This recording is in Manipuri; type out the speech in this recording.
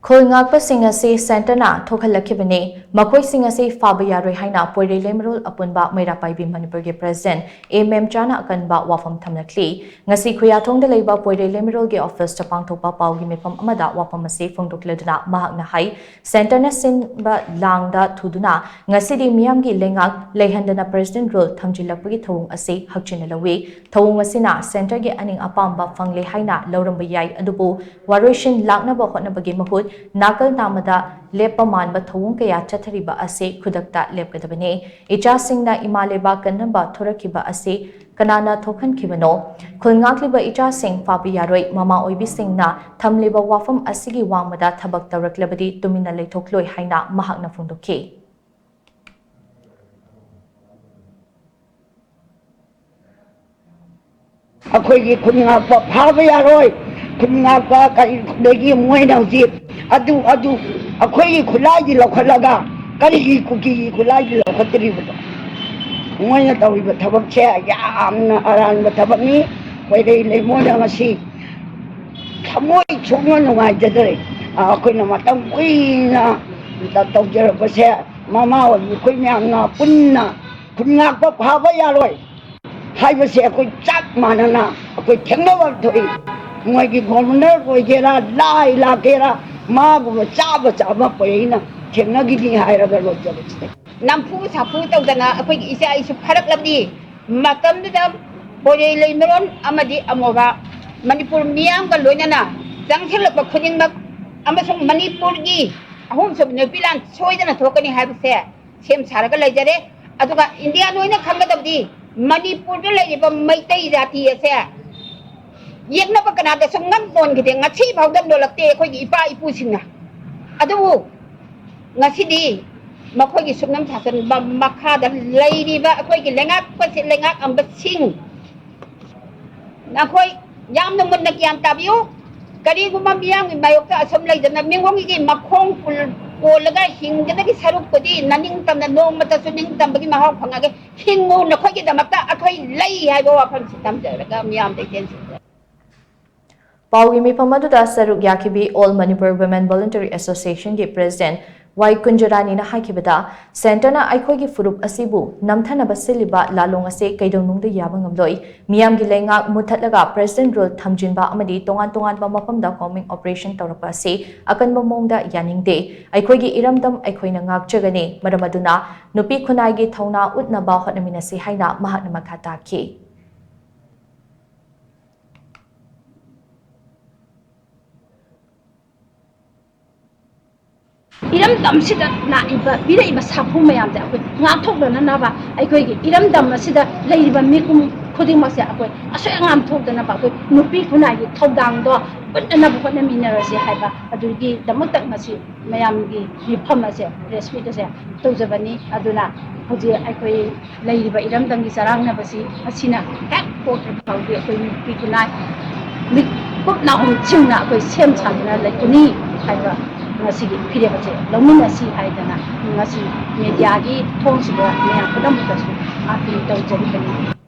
Khul Ngakpa singasi Santana Thokhallakhibani Makhoi singasi Phaba Yaroi haina Poirei Leimarol Apunba Meira Paibi Manipur ge president A Memcha na akanba wapham thamlakli ngasi khuyathong da leiba Poirei Leimarol ge office ta pangthokpa pau gi mifam amada wapham ase phongdokleduna mahakna hai Santana sinba langda thuduna ngasi di miyam gi lengak leihandana president role thamjilakpa gi thawung ase hakchina lawi thawung asina center ge aning apamba fangle haina lauramba yai adubu waroshin lakna ba hotna bagi mahut nakal namada lepaman ba thawung kaya chathariba ase khudakta lepkadabane icha singna imaleba kanamba thorakhiba ase kanana thokhankhibano khulngakliba icha sing Phaba Yaroi mama oibi singna thamleba wapham asigi wangmada thabak tawraklabadi tumina leithokloi haina mahakna phungdokhi akhoi Khul Ngakpa Phaba Yaroi Khul Ngakpa kai degi moina uji adu akhoi khulai gi lokhalaga kari gi kuki khulai gi lokhatri budo moina tawi ba thabak che yamna aran ba thabak ni Poirei Leimarol ngasi thamoi chungna nungai jadare akhoi na matam kuina ta tawjara ba se mama wa khoi myamna punna Khul Ngakpa Phaba Yaroi हाइबसे कोई चाक मानना कोई ठेंगना वाल थोड़ी मुझे की गवर्नर कोई केरा लाई ला केरा माँ को चाब पड़ी ना ठेंगना की नहीं हायर अगर लोग चले नमफू साफू तो जना कोई इसे इसे फरक लगी मतम द Poirei Leimarol अमदी अमोबा मणिपुर मियाम का लोना ना जंगल पर खुदिंग मक अमसुंग मणिपुर की अहुम सब नेपिलान सोइदना थोकनी हाइबसे सेम सारा का लेजरे अदुगा इंडिया लोना खंगदबदी Manipur da laiba maitai jati ase yekna ba kana da sungam ton gide ngachi bawdam dolakte khoi gi ipa ipu singna adu ngasi di makhoi gi sungam thasan ba makha da lairi ba khoi gi lengak pa se lengak am ba sing na khoi yam no mun na kyam tabiu kari guma biang gi mayok ta asam lai da mingong gi makhong ko laga hing da gi saruk ko di naning tam na nong mata suning tam bagi mahok phangage hingu na khoi gi damakta akhoi lai hai ba wapham sitam jaga miyam de ten Paugi mifam aduda saruk yakibi All Manipur Women Voluntary Association ge president Wai Kunjarani na hakibada Santana aikhoi gi furup asibu namthana basiliba lalong ase kaidonung de yabangamloi miyam gi lenga muthatlaga president role thamjinba amadi tongan ba mafam da combing operation tawrapa ase akanba mongda yaningde aikhoi gi iramdam aikhoi na ngakchagani maramaduna nupi khunai gi thauna utna ba hotnamina se haina mahakna makhata ki iram dam sida na iba bira iba sapu mayam da akoi ngam thok na na ba aikoi gi iram dam sida leiba mikum khuding ma se akoi asoi ngam thok da na ba akoi nupi khunai gi thodang do punna bu khona minara se haiba adu gi damak tak ma si mayam gi mifam ma se respect se tawjabani aduna hoji aikoi leiba iram dam gi sarang na basi asina hek ko thau gi akoi nupi khunai mi pop na hom chingna akoi sem chang na lai kuni haiba ngasi gi phire ba che lomina si haidana ngasi media gi thong si ba me apodam ba su api tau jari bani